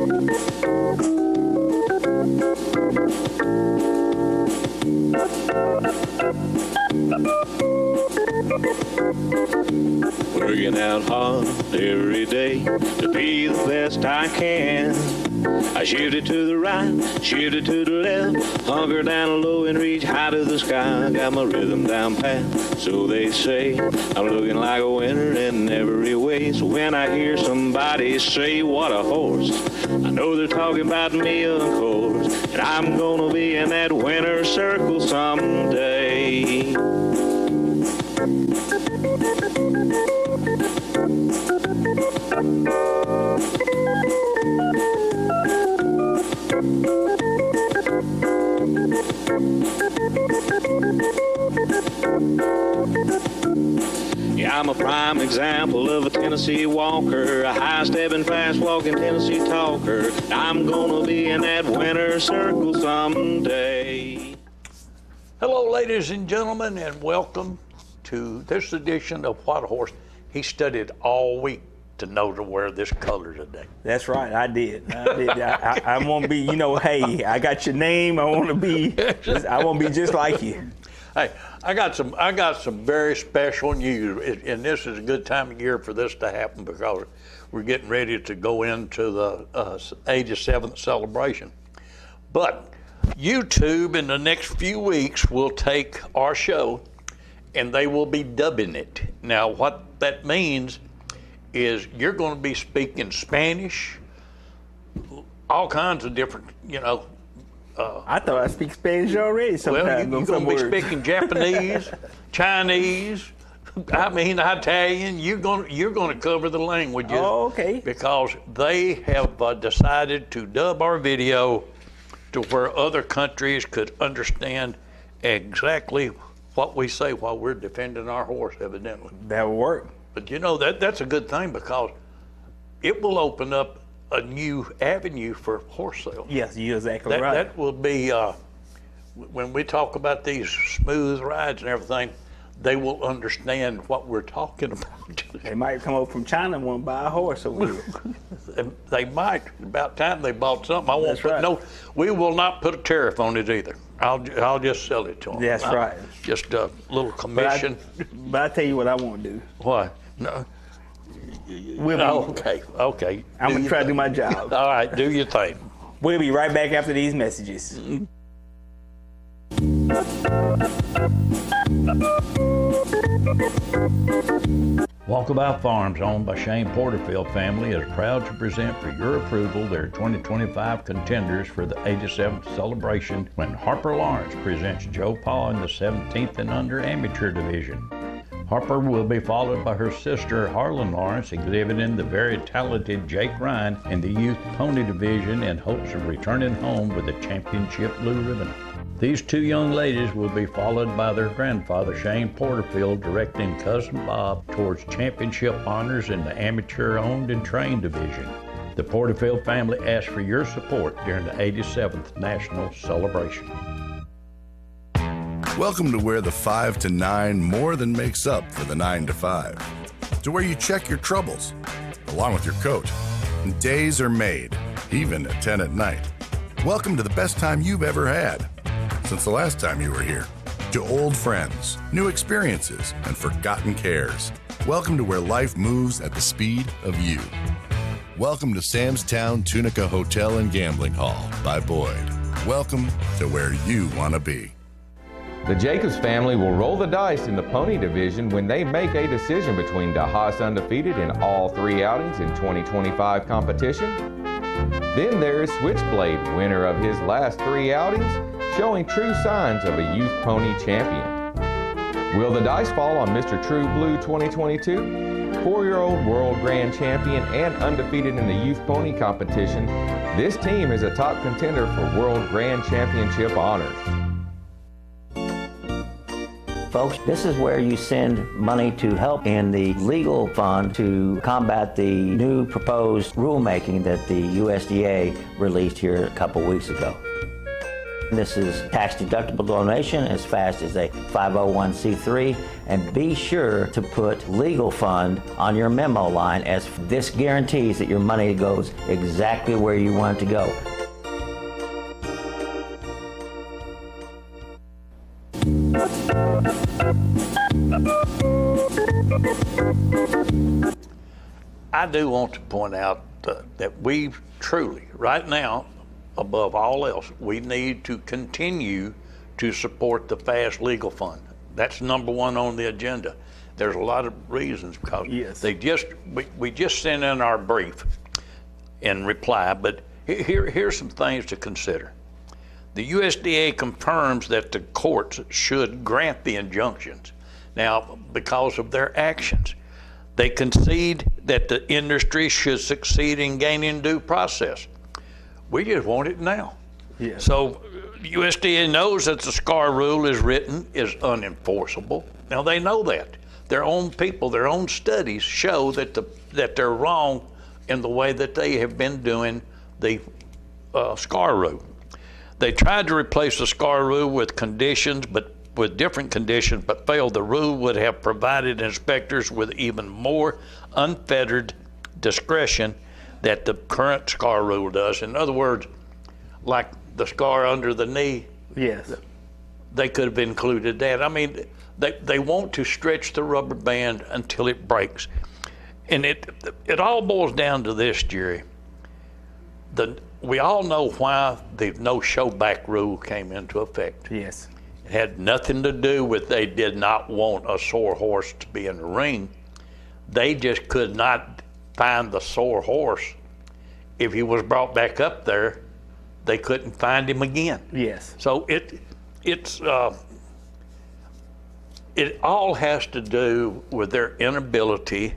Working out hard every day to be the best I can. I shift it to the right, shift it to the left, hunker down low and reach high to the sky. I got my rhythm down pat, so they say. I'm looking like a winner in every way. So when I hear somebody say, what a horse, I know they're talking about me, of course. And I'm gonna be in that winner's circle someday. Yeah, I'm a prime example of a Tennessee walker, a high-stepping, fast-walking Tennessee talker. I'm gonna be in that winner's circle someday. Hello, ladies and gentlemen, and welcome to this edition of What a Horse. He studied all week to know to wear this color today. That's right, I did. I want to be, hey, I got your name. I want to be just like you. Hey, I got some very special news, and this is a good time of year for this to happen because we're getting ready to go into the 87th celebration. But YouTube in the next few weeks will take our show and they will be dubbing it. Now, what that means is you're going to be speaking Spanish, all kinds of different, I thought I speak Spanish already sometimes. Well, you're going to be speaking Japanese, Chinese, Italian. You're going to cover the languages. Oh, okay. Because they have decided to dub our video to where other countries could understand exactly what we say while we're defending our horse, evidently. That will work. But that's a good thing because it will open up a new avenue for horse sales. Yes, you're exactly right. That will be, when we talk about these smooth rides and everything, they will understand what we're talking about. They might come over from China and want to buy a horse over here. They might. About time they bought something. I won't That's put right. We will not put a tariff on it either. I'll just sell it to them. That's right. Just a little commission. But I tell you what I want to do. What? No. Okay. I'm going to try to do my job. All right, do your thing. We'll be right back after these messages. Walkabout Farms, owned by Shane Porterfield family, is proud to present for your approval their 2025 contenders for the 87th celebration when Harper Lawrence presents Joe Paw in the 17th and under amateur division. Harper will be followed by her sister Harlan Lawrence exhibiting the very talented Jake Ryan in the youth pony division in hopes of returning home with a championship blue ribbon. These two young ladies will be followed by their grandfather Shane Porterfield directing cousin Bob towards championship honors in the amateur owned and trained division. The Porterfield family asks for your support during the 87th National Celebration. Welcome to where the 5 to 9 more than makes up for the 9 to 5. To where you check your troubles, along with your coat. And days are made, even at 10 at night. Welcome to the best time you've ever had, since the last time you were here. To old friends, new experiences, and forgotten cares. Welcome to where life moves at the speed of you. Welcome to Sam's Town Tunica Hotel and Gambling Hall by Boyd. Welcome to where you want to be. The Jacobs family will roll the dice in the pony division when they make a decision between Da Haas undefeated in all 3 outings in 2025 competition. Then there is Switchblade, winner of his last 3 outings, showing true signs of a youth pony champion. Will the dice fall on Mr. True Blue 2022? 4-year-old world grand champion and undefeated in the youth pony competition, this team is a top contender for world grand championship honors. Folks, this is where you send money to help in the legal fund to combat the new proposed rulemaking that the USDA released here a couple weeks ago. This is tax-deductible donation as fast as a 501c3. And be sure to put legal fund on your memo line, as this guarantees that your money goes exactly where you want it to go. I do want to point out that we truly, right now, above all else, we need to continue to support the FAST Legal Fund. That's number one on the agenda. There's a lot of reasons, because we just sent in our brief in reply, but here's some things to consider. The USDA confirms that the courts should grant the injunctions. Now, because of their actions, they concede that the industry should succeed in gaining due process. We just want it now. Yeah. So USDA knows that the SCAR rule is unenforceable. Now they know that. Their own people, their own studies show that they're wrong in the way that they have been doing the SCAR rule. They tried to replace the SCAR rule with different conditions, but failed. The rule would have provided inspectors with even more unfettered discretion that the current SCAR rule does. In other words, like the scar under the knee, yes, they could have included that. I mean, they want to stretch the rubber band until it breaks. And it all boils down to this, Jerry. We all know why the no-show back rule came into effect. yes. It had nothing to do with they did not want a sore horse to be in the ring. They just could not find the sore horse. If he was brought back up there, they couldn't find him again. Yes. So it all has to do with their inability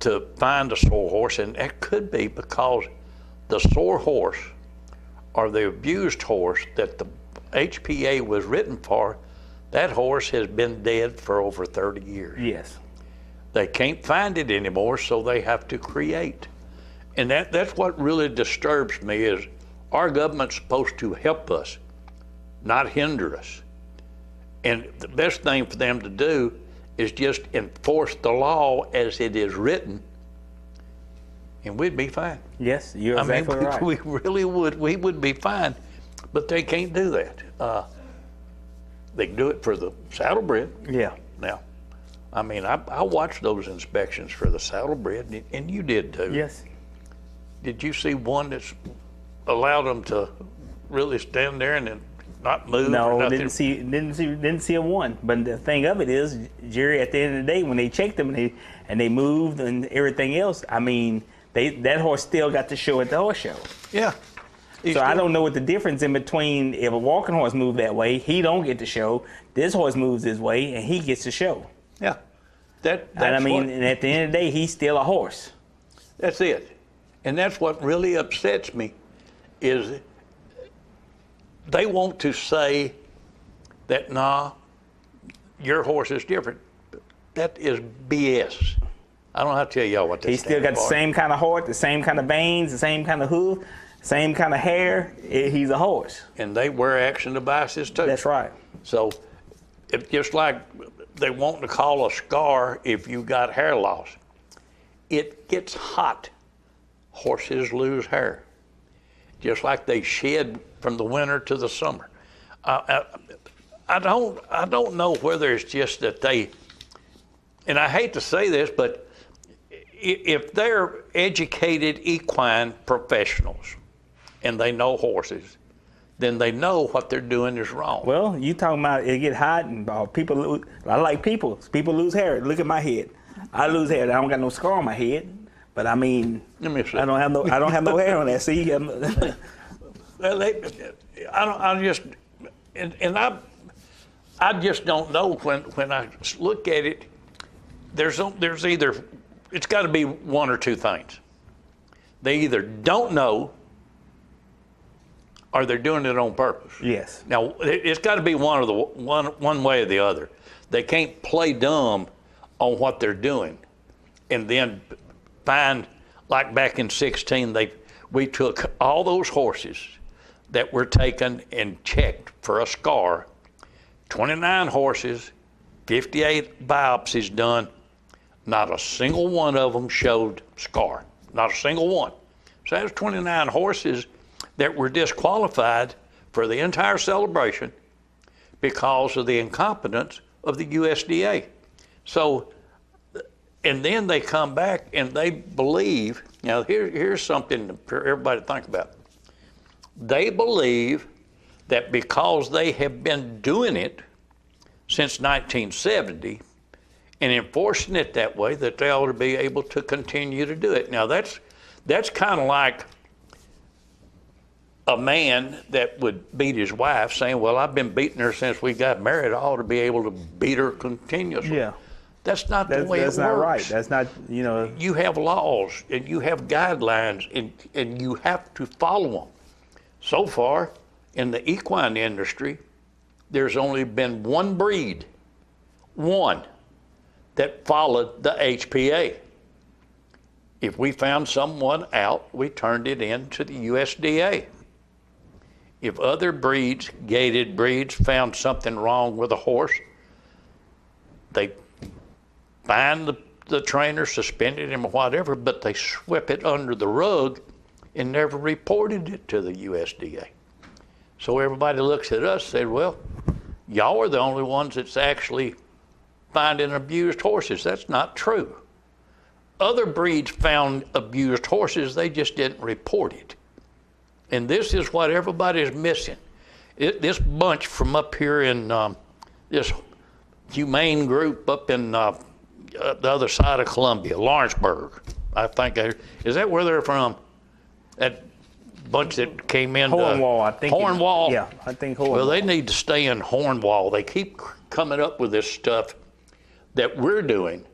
to find a sore horse, and that could be because the sore horse or the abused horse that the HPA was written for, that horse has been dead for over 30 years. Yes. They can't find it anymore, so they have to create. And that's what really disturbs me, is our government's supposed to help us, not hinder us. And the best thing for them to do is just enforce the law as it is written, and we'd be fine. Yes, you're exactly right. We really would. We would be fine, but they can't do that. They can do it for the saddlebred. Yeah. Now, I mean, I watched those inspections for the saddlebred, and you did too. Yes. Did you see one that's allowed them to really stand there and then not move? No, or nothing? didn't see a one. But the thing of it is, Jerry, at the end of the day, when they checked them and they moved and everything else, I mean, that horse still got to show at the horse show. Yeah. So I don't know what the difference in between, if a walking horse moved that way, he don't get to show. This horse moves this way and he gets to show. Yeah. And at the end of the day, he's still a horse. That's it. And that's what really upsets me, is they want to say that, nah, your horse is different. That is BS. I don't know how to tell y'all what that He still got the same kind of heart, the same kind of veins, the same kind of hoof, same kind of hair. He's a horse. And they wear action devices too. That's right. So it's just like they want to call a scar if you got hair loss. It gets hot. Horses lose hair, just like they shed from the winter to the summer. I don't know whether it's just that they, and I hate to say this, but if they're educated equine professionals and they know horses, then they know what they're doing is wrong. Well, you talking about it get hot and people lose. I like people. People lose hair. Look at my head. I lose hair. I don't got no scar on my head. But I mean, let me see. I don't have no hair on that. See, I just don't know when I look at it. There's either, it's got to be one or two things. They either don't know, or they're doing it on purpose. Yes. Now it's got to be one way or the other. They can't play dumb on what they're doing, and then find, like back in 16, we took all those horses that were taken and checked for a scar. 29 horses, 58 biopsies done. Not a single one of them showed scar. Not a single one. So that's 29 horses that were disqualified for the entire celebration because of the incompetence of the USDA. So, and then they come back and they believe, now here's something for everybody to think about. They believe that because they have been doing it since 1970 and enforcing it that way, that they ought to be able to continue to do it. Now that's kind of like a man that would beat his wife saying, well, I've been beating her since we got married. I ought to be able to beat her continuously. Yeah. That's not the way it works. That's not right. That's not, you know. You have laws and you have guidelines and you have to follow them. So far, in the equine industry, there's only been one breed, one, that followed the HPA. If we found someone out, we turned it in to the USDA. If other breeds, gated breeds, found something wrong with a horse, they fined the trainer, suspended him or whatever, but they swept it under the rug and never reported it to the USDA. So everybody looks at us and said, well, y'all are the only ones that's actually finding abused horses. That's not true. Other breeds found abused horses, they just didn't report it. And this is what everybody's missing. This bunch from up here in this humane group up in the other side of Columbia, Lawrenceburg, I think. Is that where they're from? That bunch that came in. Hornwall, I think. Hornwall? Yeah, I think Hornwall. Well, they need to stay in Hornwall. They keep coming up with this stuff that we're doing.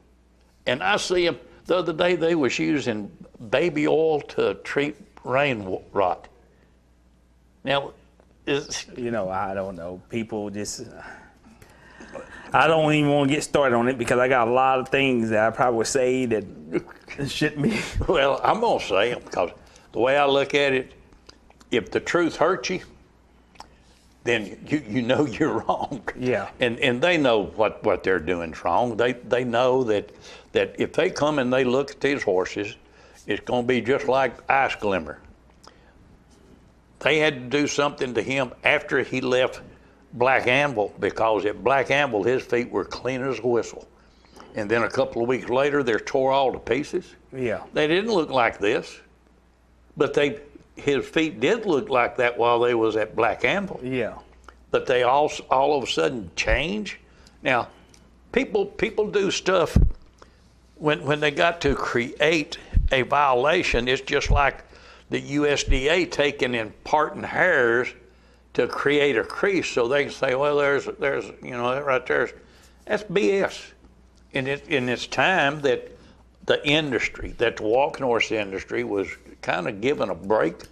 And I see them, the other day they was using baby oil to treat rain rot. Now, you know, I don't know. People just, I don't even want to get started on it because I got a lot of things that I probably would say that shouldn't be. Well, I'm going to say them because the way I look at it, if the truth hurts you, then you know you're wrong. Yeah. And they know what they're doing's wrong. They know that if they come and they look at these horses, it's going to be just like Ice Glimmer. They had to do something to him after he left Black Anvil because at Black Anvil his feet were clean as a whistle. And then a couple of weeks later they're tore all to pieces. Yeah. They didn't look like this, but his feet did look like that while they was at Black Anvil. Yeah. But they all of a sudden change. Now, people do stuff when they got to create a violation. It's just like the USDA taking in parting hairs to create a crease so they can say, well, there's you know, that right there's, that's BS. And it's time that the industry, that the walking horse industry was kind of given a break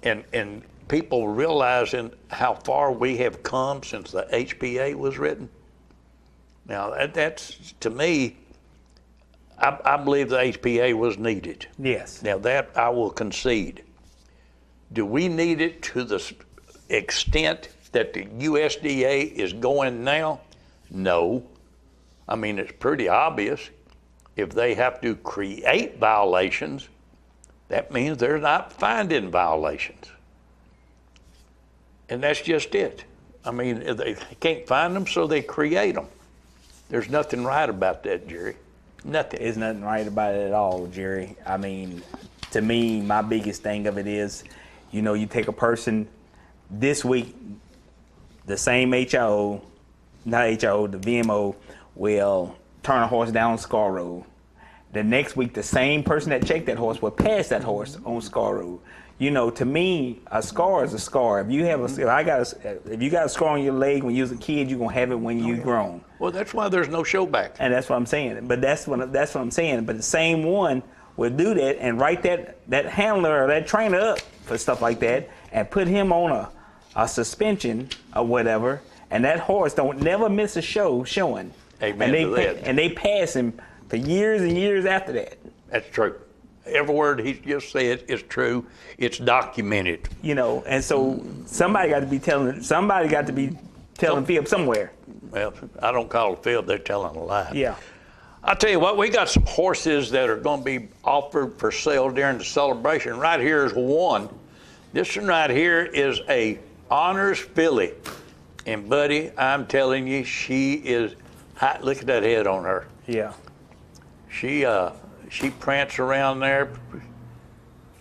and people realizing how far we have come since the HPA was written. Now, that's to me, I believe the HPA was needed. Yes. Now, that I will concede. Do we need it to the extent that the USDA is going now? No. I mean, it's pretty obvious. If they have to create violations, that means they're not finding violations. And that's just it. I mean, they can't find them, so they create them. There's nothing right about that, Jerry. Nothing. There's nothing right about it at all, Jerry. I mean, to me, my biggest thing of it is, you know, you take a person this week, the same the VMO will turn a horse down Scar Road. The next week, the same person that checked that horse will pass that horse on Scar Road. You know, to me, a scar is a scar. If you have if you got a scar on your leg when you was a kid, you're gonna have it when you're grown. Well, that's why there's no show back. And that's what I'm saying. But that's what I'm saying. But the same one will do that and write that handler or that trainer up for stuff like that and put him on a suspension or whatever. And that horse don't never miss a showing. Amen to that. And they pass him for years and years after that. That's true. every word he just said is true. It's documented. You know, and so somebody got to be telling fib somewhere. Well, I don't call it fib, they're telling a lie. Yeah. I'll tell you what, we got some horses that are going to be offered for sale during the celebration. Right here is one. This one right here is a honors filly. And buddy, I'm telling you, she is hot. Look at that head on her. Yeah. She prance around there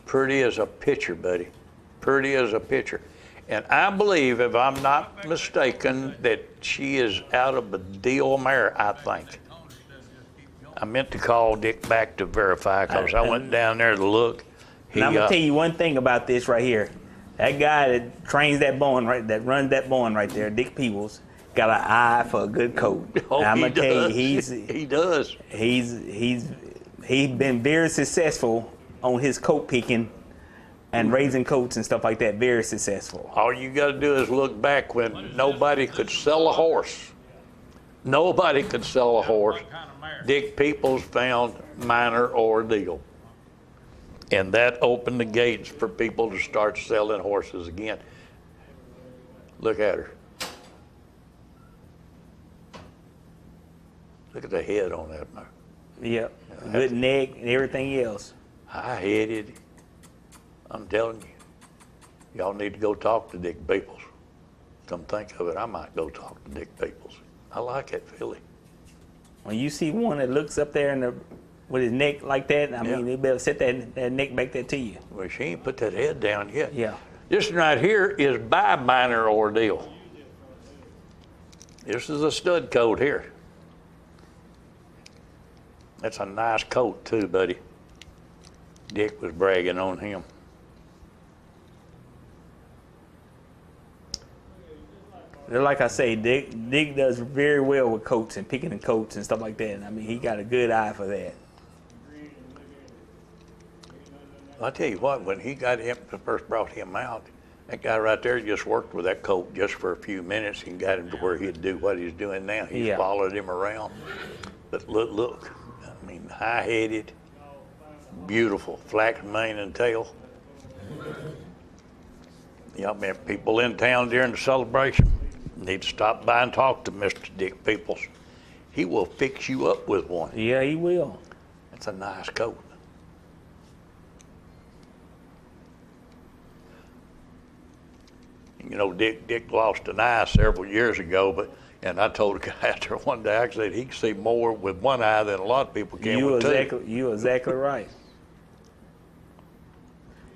pretty as a picture, buddy. Pretty as a picture. And I believe, if I'm not mistaken, that she is out of a deal mare, I think. I meant to call Dick back to verify because I went down there to look. And I'm going to tell you one thing about this right here. That guy that trains that barn that runs that barn right there, Dick Peebles, got an eye for a good coat. Oh, I'm going to tell you, he does. He's been very successful on his coat picking and raising coats and stuff like that. Very successful. All you got to do is look back when nobody could sell a horse. Nobody could sell a horse. Dick Peoples found minor ordeal. And that opened the gates for people to start selling horses again. Look at her. Look at the head on that mare. Yep. Good neck and everything else. High-headed. I'm telling you, y'all need to go talk to Dick Peoples. Come think of it, I might go talk to Dick Peoples. I like that filly. When you see one that looks up there with his neck like that, I mean, they better set that neck back there to you. Well, she ain't put that head down yet. Yeah. This one right here is by minor ordeal. This is a stud coat here. That's a nice coat too, buddy. Dick was bragging on him. Like I say, Dick does very well with coats and picking the coats and stuff like that. I mean, he got a good eye for that. I'll tell you what, when he got him, first brought him out, that guy right there just worked with that coat just for a few minutes and got him to where he'd do what he's doing now. He's followed him around. But look, I mean, high-headed, beautiful, flax mane and tail. Y'all met people in town during the celebration. Need to stop by and talk to Mr. Dick Peoples. He will fix you up with one. Yeah, he will. That's a nice coat. You know, Dick lost an eye several years ago, and I told a guy out there one day, I said he can see more with one eye than a lot of people can with two. You're exactly right.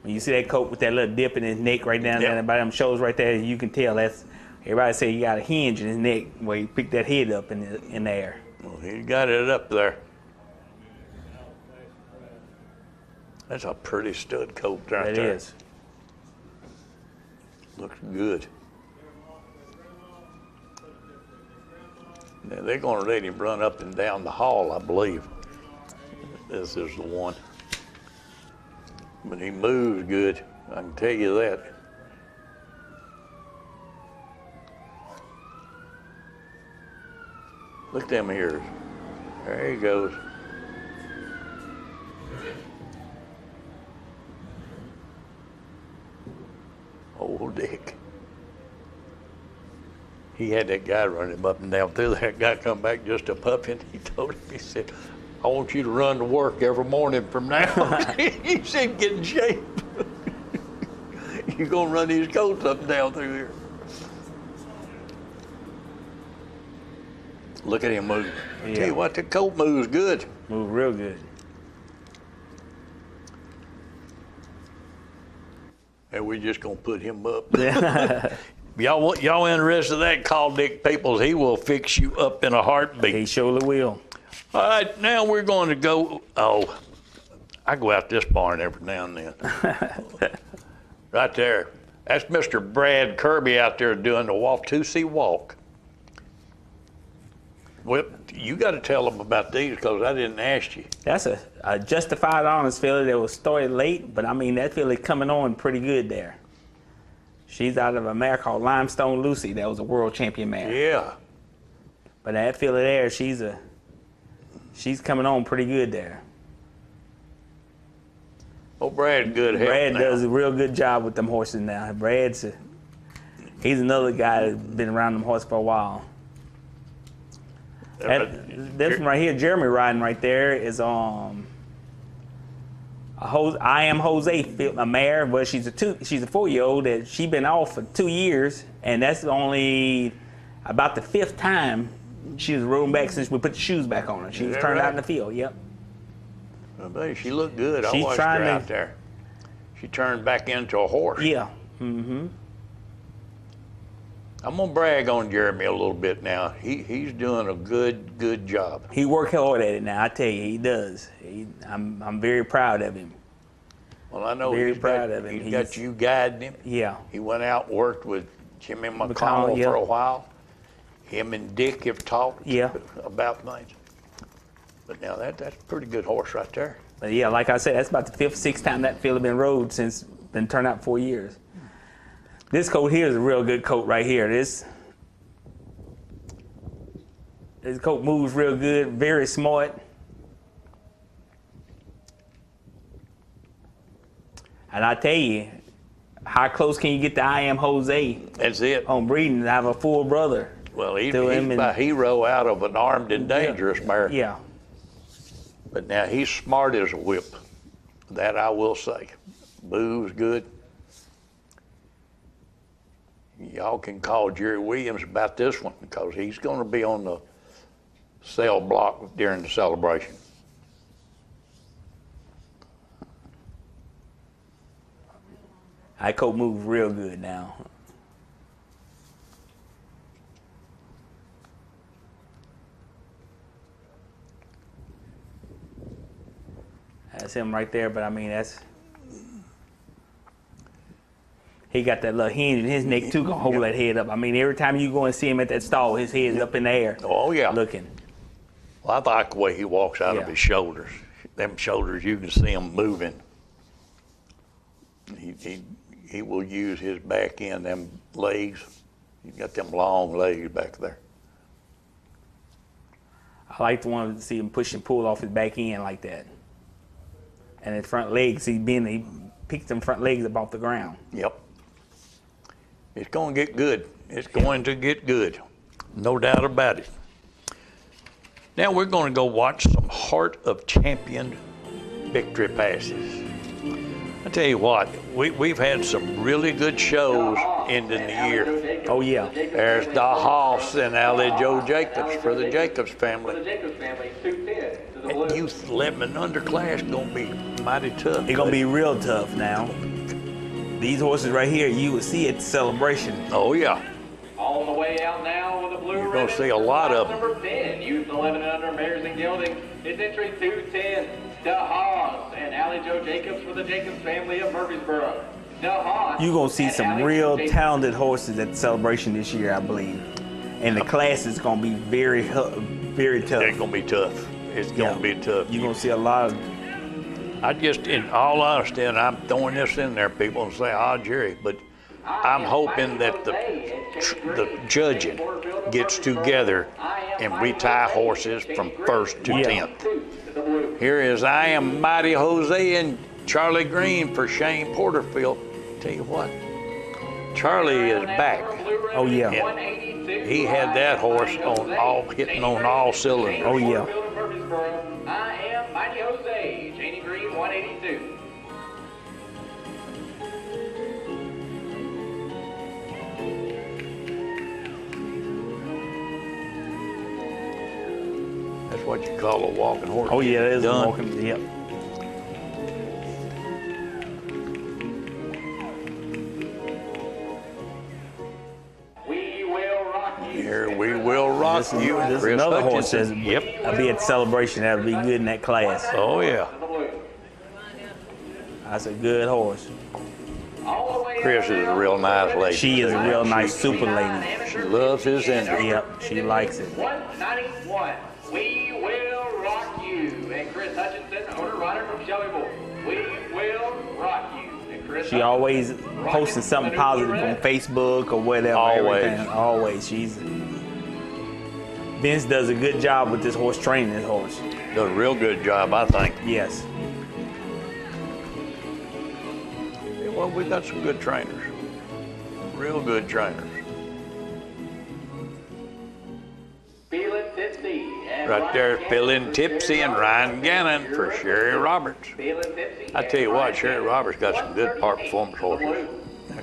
When you see that coat with that little dip in his neck right down there by them shows right there, you can tell that's, everybody say he got a hinge in his neck where he picked that head up in the air. Well, he got it up there. That's a pretty stud coat right there. It is. Looks good. Now, they're going to let him run up and down the hall, I believe. This is the one. But he moves good, I can tell you that. Look at them ears. There he goes. Old Dick. He had that guy running him up and down through there. That guy come back just a puppy. He told him, he said, I want you to run to work every morning from now. He said, get in shape. You're going to run these coats up and down through here. Look at him move. Yeah. Tell you what, the coat moves good. Move real good. And we're just going to put him up. Y'all interested in that, call Dick Peoples. He will fix you up in a heartbeat. He surely will. All right, now we're going to go. Oh, I go out this barn every now and then. Right there. That's Mr. Brad Kirby out there doing the wah2233 walk. Well, you got to tell them about these because I didn't ask you. That's a justified honest filly that was started late, but I mean, that filly coming on pretty good there. She's out of a mare called Limestone Lucy. That was a world champion mare. Yeah. But that filly there, she's coming on pretty good there. Oh, Brad's good help Brad now. does a real good job with them horses now. He's another guy that's been around them horses for a while. This one right here, Jeremy riding right there, is I Am Jose, a mare. Well, she's a 4-year-old that she been off for 2 years, and that's only about the 5th time she was rolling back since we put the shoes back on her. She was turned out in the field. Yep. I bet she looked good. She's I watched trying her to- out there. She turned back into a horse. Yeah. Mm-hmm. I'm gonna brag on Jeremy a little bit now. He's doing a good job. He worked hard at it now. I tell you, he does. I'm very proud of him. Well, I know Very he's proud got, of him. He's got you guiding him. Yeah. He went out and worked with Jimmy McConnell, McConnell yeah. for a while. Him and Dick have talked Yeah. about things. But now that's a pretty good horse right there. But yeah, like I said, that's about the 5th, 6th time that field has been rode since been turned out 4 years. This coat here is a real good coat right here. This coat moves real good, very smart. And I tell you, how close can you get to I Am Jose That's it. on breeding to have a full brother? Well, he's to him my and- hero out of an armed and dangerous mare. Yeah. But now he's smart as a whip. That I will say. Moves good. Y'all can call Jerry Williams about this one because he's going to be on the cell block during the celebration. That coat moves real good now. That's him right there, but I mean, he got that little hinge in his neck too, gonna hold that head up. I mean, every time you go and see him at that stall, his head's up in the air. Oh, yeah. Looking. Well, I like the way he walks out of Yeah. his shoulders. Them shoulders, you can see them moving. He will use his back end, them legs. He's got them long legs back there. I like the one to see him push and pull off his back end like that. And his front legs, he picks them front legs up off the ground. Yep. It's going to get good. It's going to get good. No doubt about it. Now we're going to go watch some Heart of Champion victory passes. I tell you what, we've had some really good shows ending the year. Oh, yeah. There's the Hoss and Allie Joe Jacobs for the Jacobs family. That youth 11 and under class going to be mighty tough. It's going to be real tough now. These horses right here, you will see at the celebration. Oh, yeah. On the way out now with a blue You're gonna ribbon. see a lot of them. Number 10, youth 11 and under, mares and gilding. It's entry 210, DeHaas and Allie Joe Jacobs for the Jacobs family of Murfreesboro. DeHaas. You're going to see and some Allie real Joe talented horses at the celebration this year, I believe. And the class is going to be very tough. It's going to be tough. It's going to be tough. You're going to see a lot of... I just, in all honesty, and I'm throwing this in there, people, and say, Jerry, but I'm hoping that the judging gets together and we tie horses from 1st to 10th. Here is I Am Mighty Jose and Charlie Green for Shane Porterfield. Tell you what, Charlie is back. Oh, yeah. And he had that horse hitting on all cylinders. Oh, yeah. I Am Mighty Jose, Janie Green, 182. That's what you call a walking horse. Oh, yeah, there's a Done. walking... Yep. We will rock you. Here we will rock This is, you, this is Chris another horse Hutchinson. that's Yep. I'll be at the celebration. That'll be good in that class. Oh, yeah. That's a good horse. Chris is a real nice lady. She is a too. real nice super lady. She loves his industry. Yep, she likes it. 191. We will rock you. And Chris Hutchinson, owner rider from Shelbyville. We will rock you. And Chris She always posting something positive on Facebook or whatever. Always. Everything. Always. Vince does a good job with this horse, training this horse. Does a real good job, I think. Yes. Well, we got some good trainers. Real good trainers. Feeling tipsy. And Right there, Feeling Tipsy and Ryan Gannon for Sherry Roberts. I tell you what, Sherry Roberts got some good part performance horses.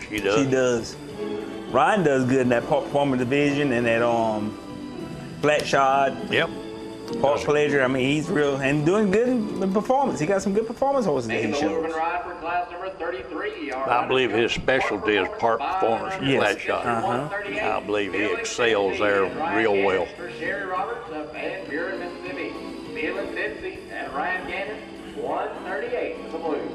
She does. She does. Ryan does good in that part performance division and that flat shot. Yep. Park Pleasure. I mean, he's real and doing good in performance. He got some good performance horses that he shows. I believe his specialty is part performance and Yes. flat shot. I believe he excels there real well. For Sherry Roberts of Van Buren, Mississippi. Feeling tipsy and Ryan Gannon, 138 for the Blues.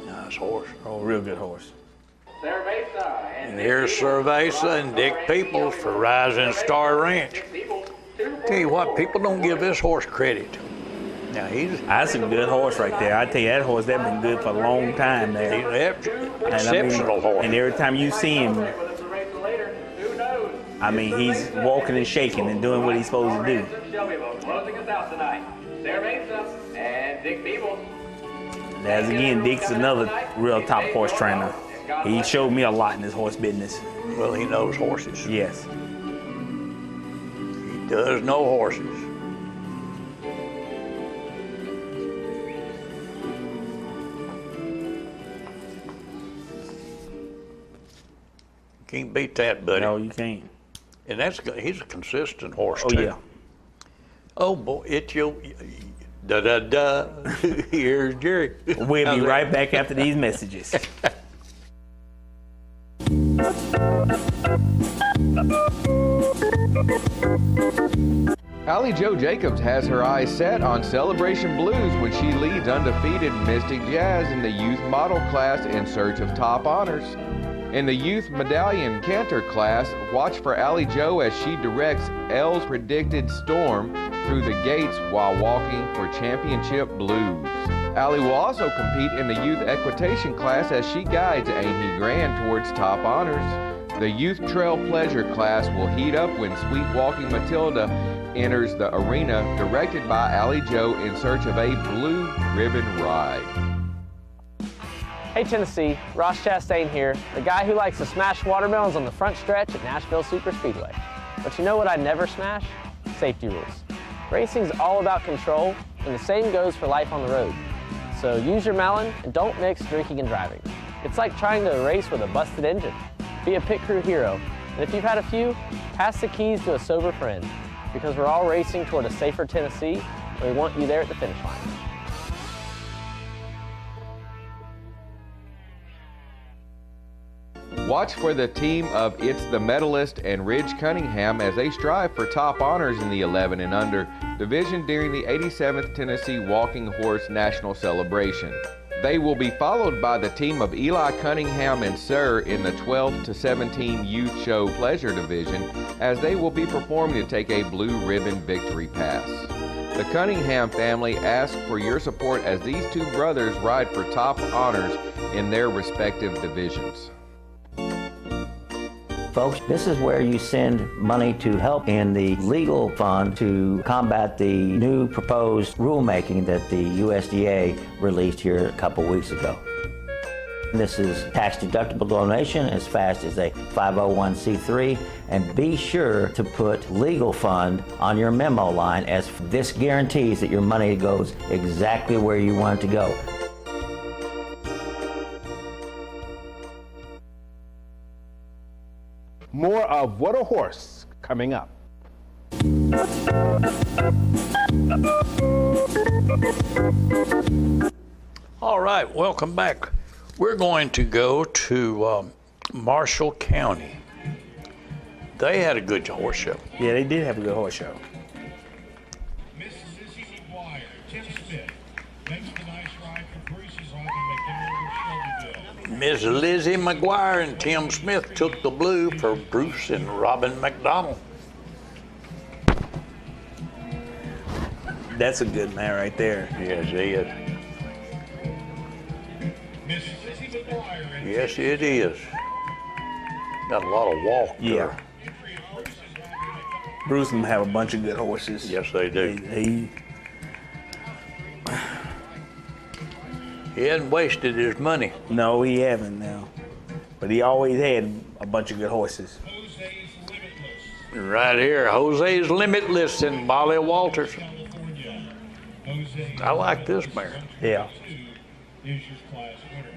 Nice horse. Oh, real good horse. Cerveza And here's Cerveza and Dick Peoples for Rising Star Ranch. Tell you what, people don't give this horse credit. Now That's a good horse right there. I tell you, that horse that's been good for a long time he's there. an exceptional horse. And every time you see him, I mean, he's walking and shaking and doing what he's supposed to do. Closing us out tonight. Cerveza and Dick Peoples. As again, Dick's another real top horse trainer. He showed me a lot in this horse business. Well, he knows horses. Yes. He does know horses. Can't beat that, buddy. No, you can't. And he's a consistent horse, Oh, too. yeah. Oh, boy, it's your... Da-da-da. Here's Jerry. We'll be right back after these messages. Allie Jo Jacobs has her eyes set on Celebration Blues when she leads undefeated Mystic Jazz in the youth model class in search of top honors. In the youth medallion canter class, watch for Allie Jo as she directs L's predicted Storm through the gates while walking for Championship Blues. Allie will also compete in the youth equitation class as she guides Amy Grand towards top honors. The youth trail pleasure class will heat up when Sweet Walking Matilda enters the arena, directed by Allie Jo in search of a blue ribbon ride. Hey Tennessee, Ross Chastain here, the guy who likes to smash watermelons on the front stretch at Nashville Super Speedway. But you know what I never smash? Safety rules. Racing's all about control, and the same goes for life on the road. So use your melon and don't mix drinking and driving. It's like trying to race with a busted engine. Be a pit crew hero, and if you've had a few, pass the keys to a sober friend, because we're all racing toward a safer Tennessee, and we want you there at the finish line. Watch for the team of It's the Medalist and Ridge Cunningham as they strive for top honors in the 11 and under division during the 87th Tennessee Walking Horse National Celebration. They will be followed by the team of Eli Cunningham and Sir in the 12 to 17 Youth Show Pleasure division as they will be performing to take a blue ribbon victory pass. The Cunningham family asks for your support as these two brothers ride for top honors in their respective divisions. Folks, this is where you send money to help in the legal fund to combat the new proposed rulemaking that the USDA released here a couple weeks ago. This is tax-deductible donation as fast as a 501c3, and be sure to put legal fund on your memo line, as this guarantees that your money goes exactly where you want it to go. More of What a Horse coming up. All right, welcome back. We're going to go to Marshall County. They had a good horse show. Yeah, they did have a good horse show. Miss Lizzie McGuire, Tim Smith, makes the nice ride for Bruce's Robin McDonald of Shelbyville. Miss Lizzie McGuire and Tim Smith took the blue for Bruce and Robin McDonald. That's a good man right there. Yes, he is. Miss Lizzie McGuire and Yes, it is. Got a lot of walk Yeah. entry of Bruce's Robin McDonald. Bruce and them have a bunch of good horses. Yes, they do. He hasn't wasted his money. No, he haven't now. But he always had a bunch of good horses. Right here, Jose's Limitless and Molly Walters. I like this mare. Yeah. Is your class winner.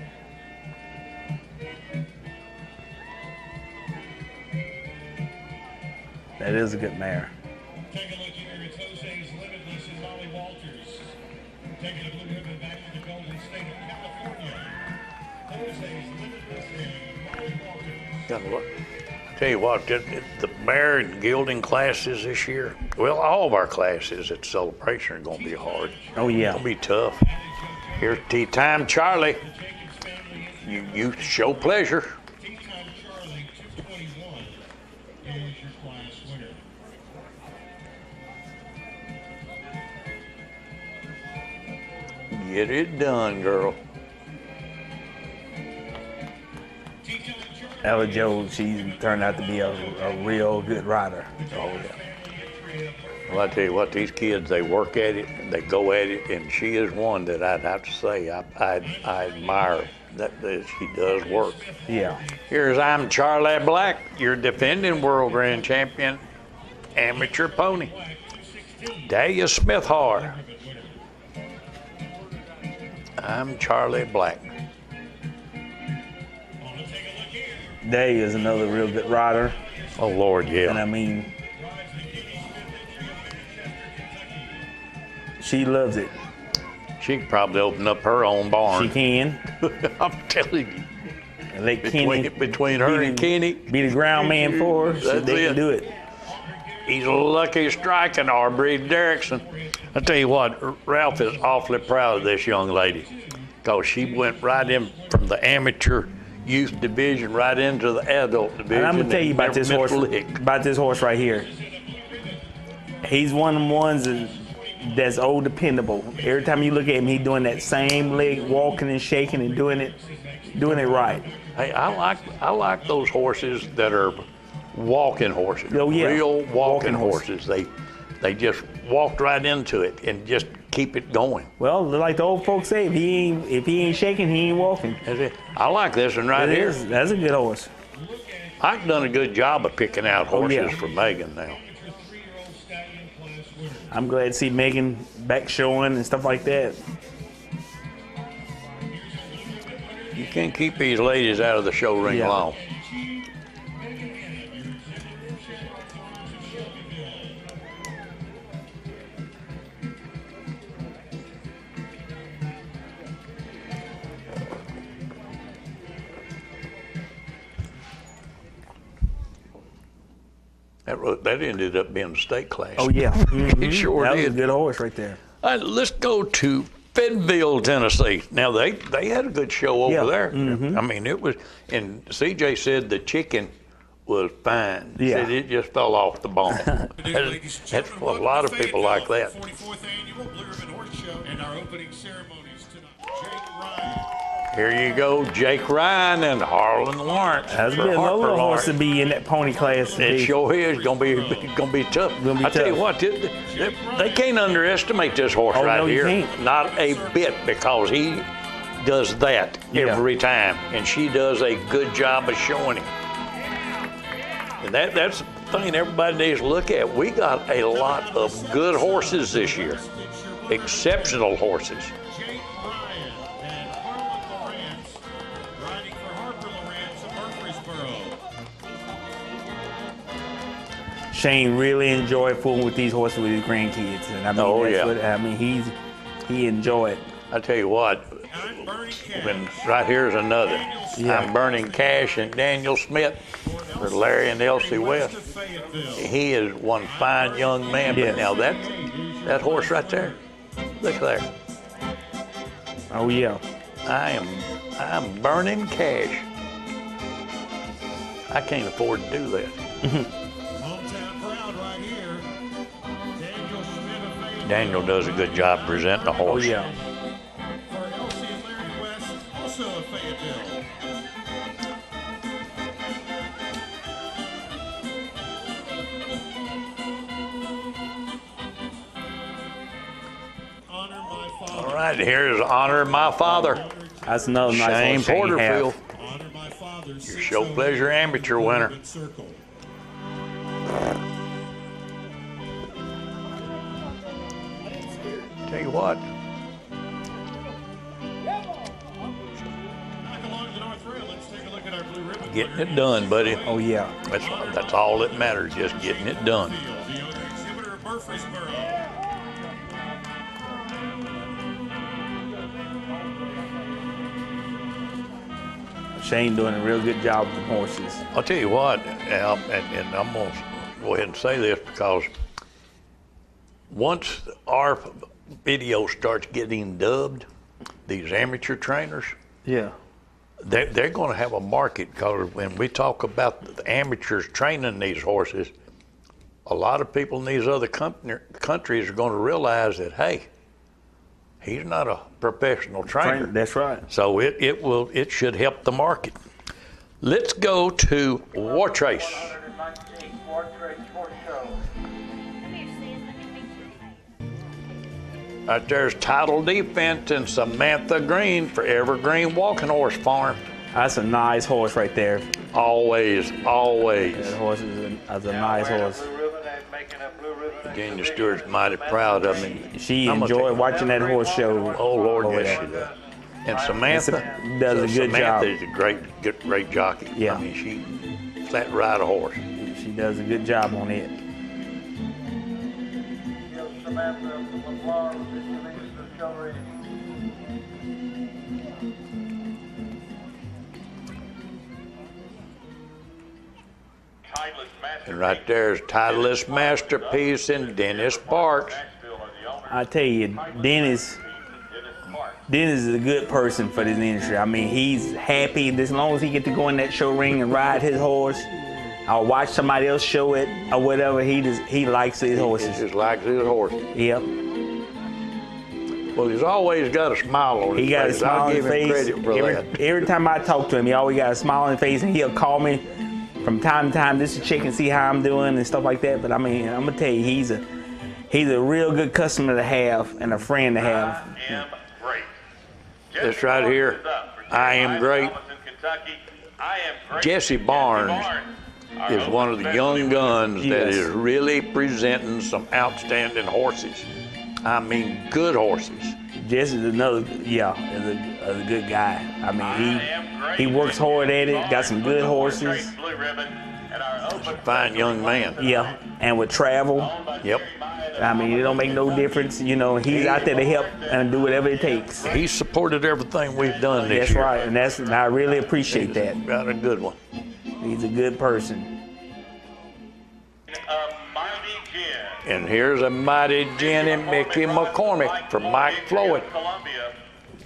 That is a good mare. Take a look here. It's Jose's Limitless and Molly Walters. Taking a blue ribbon back to the Golden State of California. Jose's Limitless and Molly Walters. Gotta look. Tell you what, the mare and gelding classes this year, well, all of our classes at Celebration are going to be hard. Oh, yeah. Going to be tough. Here's Tea Time Charlie. You show pleasure. Tea Time Charlie, 221, is your class winner. Get it done, girl. Ella Jo, she turned out to be a real good rider. Oh, yeah. Well, I tell you what, these kids, they work at it, they go at it, and she is one that I'd have to say I admire that she does work. Yeah. Here's I'm Charlie Black, your defending world grand champion amateur pony. Dahlia Smith-Har. I'm Charlie Black. Day is another real good rider. Oh, Lord, yeah. And I mean, she loves it. She could probably open up her own barn. She can. I'm telling you. And let Kenny, between her and Kenny. Be the ground man for her, so they can do it. He's lucky striking Aubrey Derrickson. I tell you what, Ralph is awfully proud of this young lady because she went right in from the amateur youth division right into the adult division. And I'm gonna tell you about this horse. About this horse right here. He's one of them ones that's old dependable. Every time you look at him, he's doing that same leg, walking and shaking and doing it right. Hey, I like those horses that are walking horses. Oh, yeah. Real walking horses. They just walked right into it and just keep it going. Well, like the old folks say, if he ain't shaking, he ain't walking. I like this one right here. That's a good horse. I've done a good job of picking out horses for Megan now. I'm glad to see Megan back showing and stuff like that. You can't keep these ladies out of the show ring long. That ended up being a state class. Oh, yeah. Mm-hmm. It sure that did. was a good horse right there. Let's go to Fayetteville, Tennessee. Now, they had a good show over there. Mm-hmm. I mean, it was, and CJ said the chicken was fine. Yeah. Said it just fell off the bone. That's a lot of people like that. 44th Annual Blue Ribbon Horse Show and our opening ceremonies tonight. Jake Ryan. Here you go, Jake Ryan and Harlan Lawrence. That's a good little horse to be in that pony class. It sure is gonna be tough. I tell you what, they can't underestimate this horse here. Can't. Not a bit, because he does that every time, and she does a good job of showing him. And that's the thing everybody needs to look at. We got a lot of good horses this year, exceptional horses. Shane really enjoyed fooling with these horses with his grandkids, and I mean, he enjoyed it. I tell you what, right here's another. I'm Burning Cash and Daniel Smith for Larry and Elsie West. He is one fine young man, but now that horse right there, look there. Oh yeah. I'm burning cash. I can't afford to do that. Daniel does a good job presenting the horse. Oh, yeah. For Elsie and Larry West, also of Fayetteville. right, here's honor of my father, That's another nice Shane horse Shane Porterfield, have. Honor my father. your 6-0 show pleasure amateur winner. Good circle. Tell you what, Back along the north rail. Let's take a look at our blue ribbon. getting it done, buddy. Oh yeah. That's all that matters, just getting it done. The owner exhibitor of Murfreesboro. Shane doing a real good job with the horses. I'll tell you what, Al, and I'm going to go ahead and say this because once our video starts getting dubbed, these amateur trainers, Yeah. they're going to have a market because when we talk about the amateurs training these horses, a lot of people in these other countries are going to realize that, hey, he's not a professional trainer. That's right. So it should help the market. Let's go to War Trace. 119 War Trace Horse Show. Right there's Title Defense and Samantha Green for Evergreen Walking Horse Farm. That's a nice horse right there. Always. That horse is a nice horse. Blue ribbon and making a blue ribbon. Virginia Stewart's mighty proud of me. She I'm gonna enjoyed take- watching that horse show. Oh Lord, over yes there. she does. And Samantha Does a good job. Samantha is a great jockey. Yeah. I mean, she flat ride a horse. She does a good job on it. Give Samantha some applause as she leads the show race. And right there's Titleist Masterpiece and Dennis Parks. I tell you, Dennis is a good person for this industry. I mean, he's happy as long as he get to go in that show ring and ride his horse. I'll watch somebody else show it or whatever. He likes his He horses. just likes his horse. Yep. Well, he's always got a smile on his He got a face. smile I'll on his give him face. credit for that. Every time I talk to him, he always got a smile on his face, and he'll call me from time to time just to check and see how I'm doing and stuff like that. But I mean, I'm gonna tell you, he's a real good customer to have and a friend to have. This right here, I Am Great. Jesse Barnes is one of the young guns that Yes. is really presenting some outstanding horses. I mean, good horses. Jesse's is a good guy. I mean, he works hard at it. Got some good horses. Fine young man. Yeah, and with travel, Yep. I mean, it don't make no difference. You know, he's out there to help and do whatever it takes. He supported everything we've done this That's year. right, and I really appreciate that. Got a good one. He's a good person. And here's a mighty Jen and Mickey McCormick from Mike Floyd.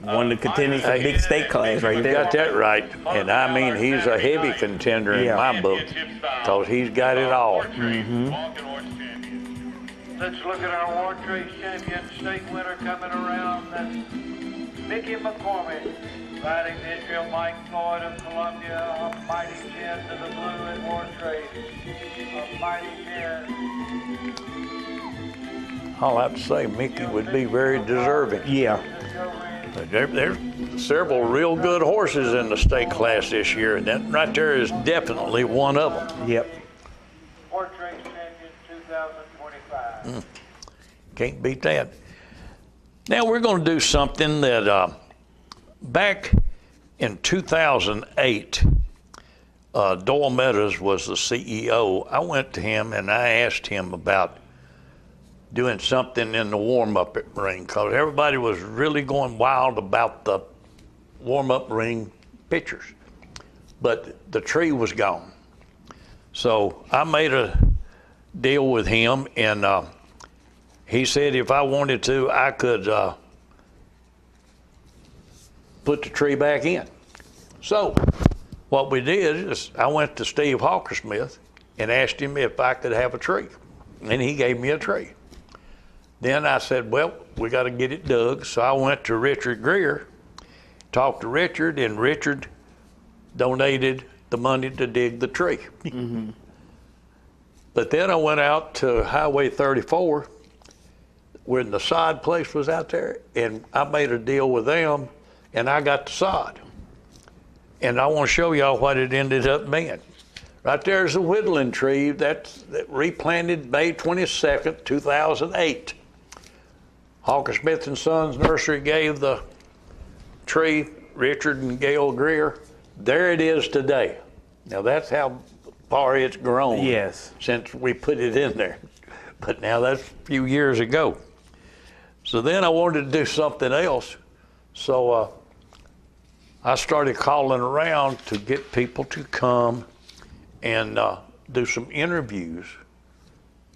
One of the contenders for big state class right You there. got that right. And I mean, he's a heavy contender in Yeah. my book because he's got it all. Let's look at our War Trace champion state winner coming around. That's Mickey McCormick riding the Israel Mike Floyd of Columbia. A mighty chin to the blue at War Trace. A mighty chin. I'll have to say, Mickey would be very deserving. Yeah, There's several real good horses in the state class this year, and that right there is definitely one of them. yep. War Trace champion 2025. Can't beat that. Now we're going to do something that back in 2008, Doyle Meadows was the CEO. I went to him and I asked him about doing something in the warm-up ring because everybody was really going wild about the warm-up ring pictures. But the tree was gone. So I made a deal with him, and he said if I wanted to, I could put the tree back in. So what we did is I went to Steve Hawkersmith and asked him if I could have a tree, and he gave me a tree. Then I said, well, we got to get it dug. So I went to Richard Greer, talked to Richard, and Richard donated the money to dig the tree. But then I went out to Highway 34. when the sod place was out there, and I made a deal with them, and I got the sod. And I want to show y'all what it ended up being. Right there's a whittling tree that replanted May 22nd, 2008. Hawker Smith and Sons Nursery gave the tree, Richard and Gail Greer. There it is today. Now that's how far it's grown. Yes. Since we put it in there. But now that's a few years ago. So then I wanted to do something else. So I started calling around to get people to come and do some interviews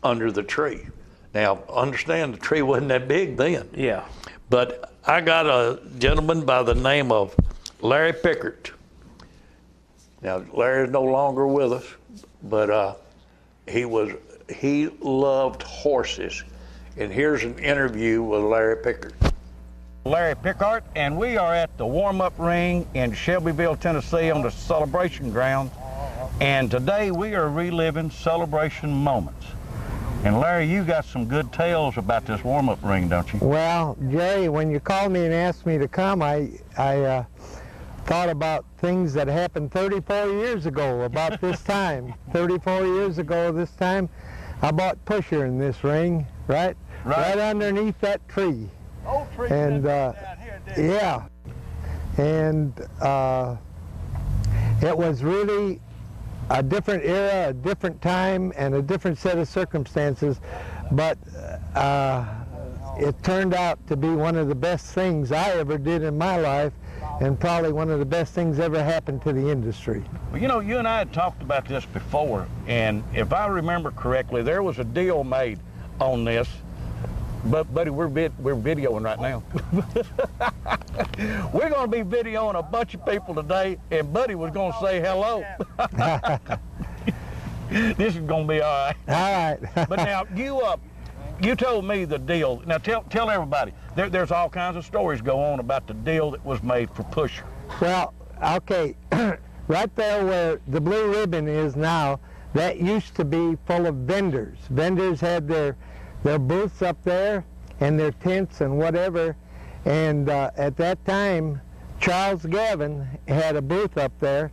under the tree. Now, understand the tree wasn't that big then. Yeah. But I got a gentleman by the name of Larry Pickert. Now, Larry's no longer with us, but he loved horses. And here's an interview with Larry Pickert. Larry Pickart, and we are at the warm-up ring in Shelbyville, Tennessee on the celebration ground. And today we are reliving celebration moments. And Larry, you got some good tales about this warm-up ring, don't you? Well, Jerry, when you called me and asked me to come, I thought about things that happened 34 years ago about this time. 34 years ago this time, I bought Pusher in this ring, right underneath that tree. Old tree. And down here, yeah, and it was really a different era, a different time, and a different set of circumstances, but it turned out to be one of the best things I ever did in my life, and probably one of the best things ever happened to the industry. Well, you know, you and I had talked about this before, and if I remember correctly, there was a deal made on this. But, buddy, we're videoing right now. We're going to be videoing a bunch of people today, and Buddy was going to say hello. This is going to be all right. All right. But now, you told me the deal. Now, tell everybody. There's all kinds of stories go on about the deal that was made for Pusher. Well, okay, right there where the blue ribbon is now, that used to be full of vendors. Vendors had their booths up there and their tents and whatever, and at that time Charles Gavin had a booth up there,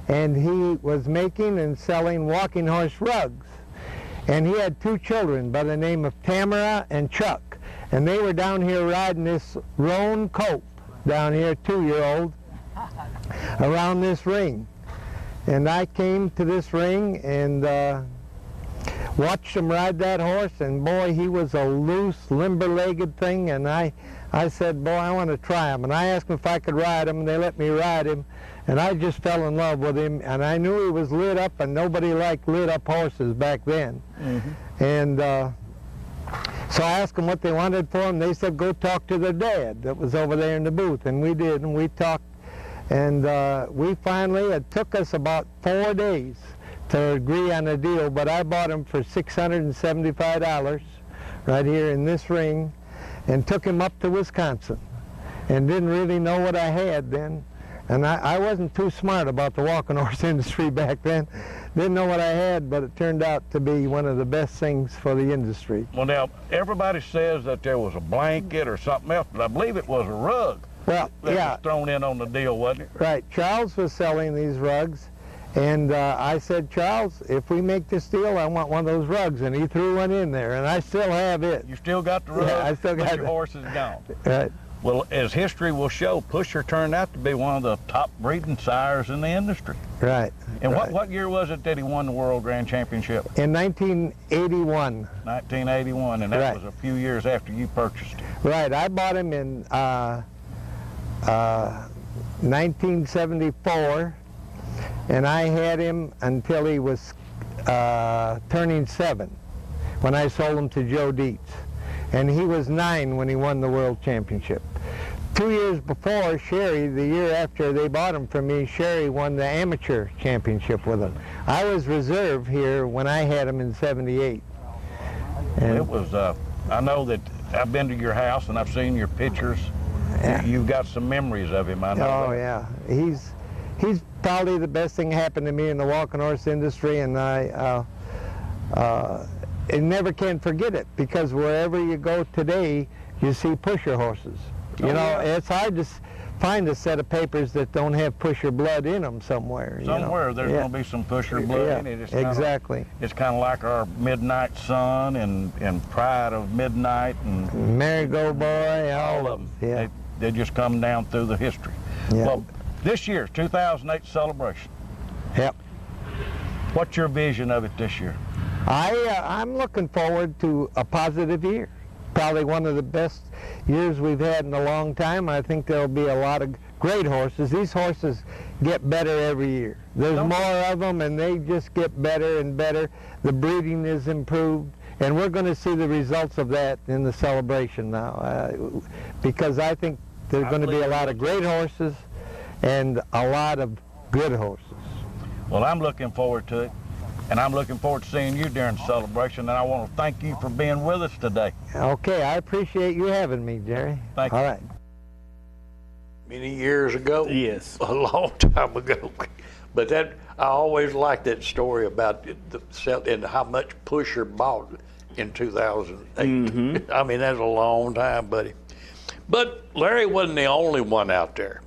and he was making and selling walking horse rugs, and he had two children by the name of Tamara and Chuck, and they were down here riding this roan colt down here, 2-year-old, around this ring. And I came to this ring and watched him ride that horse, and boy, he was a loose, limber-legged thing, and I said, boy, I want to try him. And I asked them if I could ride him, and they let me ride him, and I just fell in love with him, and I knew he was lit up, and nobody liked lit-up horses back then. Mm-hmm. And so I asked them what they wanted for him. They said, go talk to their dad that was over there in the booth, and we did, and we talked, and we finally, it took us about 4 days to agree on a deal, but I bought him for $675 right here in this ring, and took him up to Wisconsin, and didn't really know what I had then, and I wasn't too smart about the walking horse industry back then. Didn't know what I had, but it turned out to be one of the best things for the industry. Well, now everybody says that there was a blanket or something else, but I believe it was a rug. Well, that yeah, was thrown in on the deal, wasn't it? Right. Charles was selling these rugs. And I said, Charles, if we make this deal, I want one of those rugs. And he threw one in there, and I still have it. You still got the rug? Yeah, I still got it. Your horse is gone. Right. Well, as history will show, Pusher turned out to be one of the top breeding sires in the industry. Right. And right. what year was it that he won the World Grand Championship? In 1981. 1981, and that right. was a few years after you purchased him. Right. I bought him in 1974. And I had him until he was turning 7 when I sold him to Joe Dietz. And he was 9 when he won the World Championship. 2 years before, Sherry, the year after they bought him from me, Sherry won the amateur championship with him. I was reserve here when I had him in 78. And it was, I know that I've been to your house and I've seen your pictures. Yeah. You've got some memories of him, I know. Oh, yeah. He's probably the best thing happened to me in the walking horse industry, and you never can forget it, because wherever you go today, you see pusher horses. You know, it's hard to find a set of papers that don't have pusher blood in them somewhere. Somewhere there's going to be some pusher blood in it. It's exactly. It's kind of like our Midnight Sun and Pride of Midnight and Merry-Go Boy, all of them. Yeah. They just come down through the history. Yeah. Well, this year's 2008 celebration. Yep. What's your vision of it this year? I'm looking forward to a positive year. Probably one of the best years we've had in a long time. I think there'll be a lot of great horses. These horses get better every year. There's more of them, and they just get better and better. The breeding is improved, and we're going to see the results of that in the celebration now, because I think there's going to be a lot of great horses and a lot of good horses. Well, I'm looking forward to it. And I'm looking forward to seeing you during the celebration, and I want to thank you for being with us today. Okay, I appreciate you having me, Jerry. Thank you. All right. Many years ago? Yes. A long time ago. But I always liked that story about and how much Pusher bought in 2008. Mm-hmm. I mean, that's a long time, buddy. But Larry wasn't the only one out there.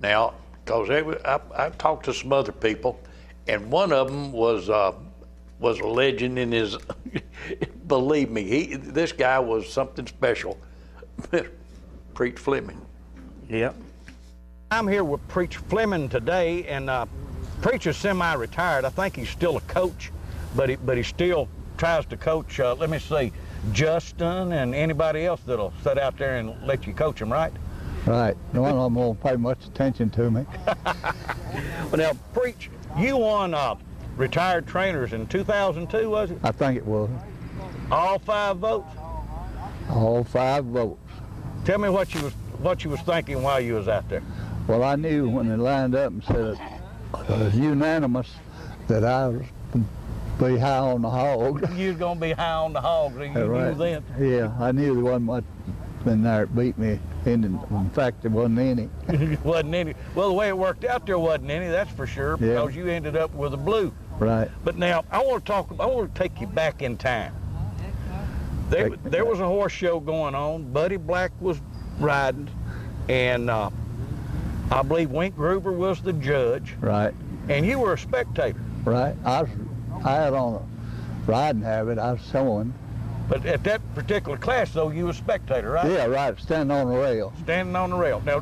Now, because I talked to some other people, and one of them was a legend in his. Believe me, this guy was something special. Preach Fleming. Yep. I'm here with Preach Fleming today, and Preach is semi-retired. I think he's still a coach, but he still tries to coach. Let me see, Justin and anybody else that'll sit out there and let you coach them, right? Right. None of them won't pay much attention to me. Well, now, Preach, you won Retired Trainers in 2002, was it? I think it was. All 5 votes? All 5 votes. Tell me what you was thinking while you was out there. Well, I knew when they lined up and said it was unanimous that I was be high on the hog. You was going to be high on the hog, you right. knew then? Yeah, I knew there wasn't much in there that beat me. In fact, there wasn't any. Wasn't any. Well, the way it worked out, there wasn't any, that's for sure, because you ended up with a blue. Right. But now, I want to take you back in time. There was a horse show going on. Buddy Black was riding, and I believe Wink Gruber was the judge. Right. And you were a spectator. Right. I had on a riding habit. I was showing. But at that particular class, though, you were a spectator, right? Yeah, right. Standing on the rail. Standing on the rail. Now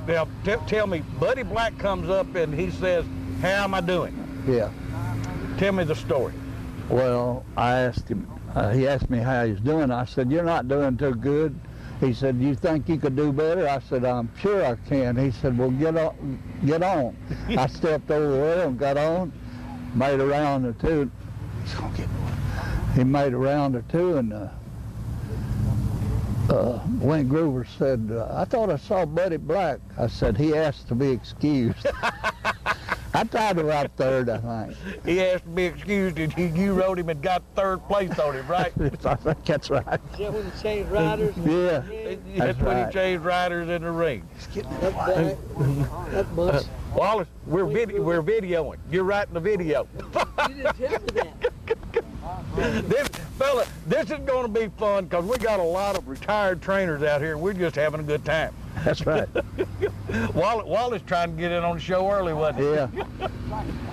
tell me, Buddy Black comes up and he says, "How am I doing?" Yeah. Tell me the story. Well, I asked him. He asked me how he was doing. I said, "You're not doing too good." He said, "You think you could do better?" I said, "I'm sure I can." He said, "Well, get on." I stepped over the rail and got on, made a round or two. He made a round or two, and Wink Gruber said, "I thought I saw Buddy Black." I said, "He asked to be excused." I tied about 3rd, I think. He asked to be excused, and you rode him and got 3rd place on him, right? I think that's right. Is that when he changed riders? Yeah. That's when he changed riders in the ring. That much. Wallace, we're videoing. You're writing the video. You didn't tell me that. This is going to be fun because we got a lot of retired trainers out here. We're just having a good time. That's right. Wallace trying to get in on the show early, wasn't he? Yeah.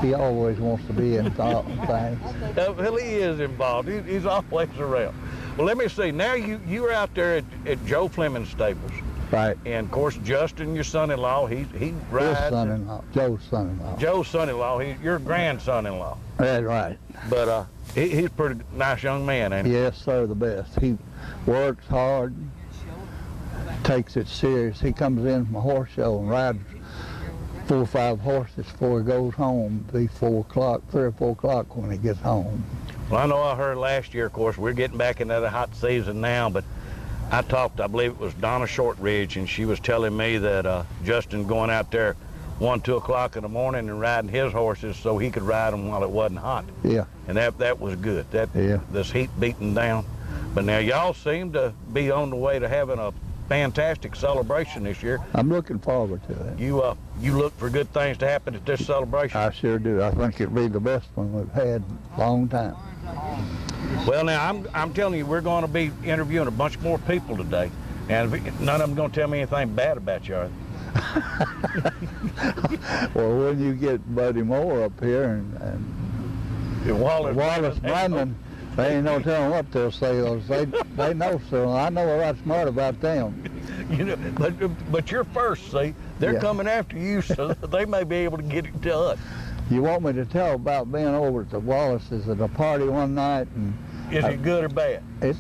He always wants to be involved in things. Well, he is involved. He's always around. Well, let me see. Now you were out there at Joe Fleming's stables. Right. And of course, Justin, your son-in-law, he rides. His son-in-law, Joe's son-in-law. Joe's son-in-law, your grandson-in-law. That's right. But he's a pretty nice young man, ain't he? Yes, sir, the best. He works hard, takes it serious. He comes in from a horse show and rides 4 or 5 horses before he goes home. It'll be 4 o'clock, 3 or 4 o'clock when he gets home. Well, I know I heard last year, of course, we're getting back into the hot season now, but I believe it was Donna Shortridge, and she was telling me that Justin going out there 1, 2 o'clock in the morning and riding his horses so he could ride them while it wasn't hot. Yeah. And that was good. This heat beating down. But now y'all seem to be on the way to having a fantastic celebration this year. I'm looking forward to it. You look for good things to happen at this celebration? I sure do. I think it'll be the best one we've had in a long time. Well, now, I'm telling you, we're going to be interviewing a bunch more people today. And none of them going to tell me anything bad about you, are they? Well, when you get Buddy Moore up here and Wallace Brandon, they ain't no telling what they'll say. They know, so I know a lot smart about them. You know, but you're first, see? They're coming after you, so they may be able to get it to us. You want me to tell about being over at the Wallace's at a party one night? And is it good or bad? It's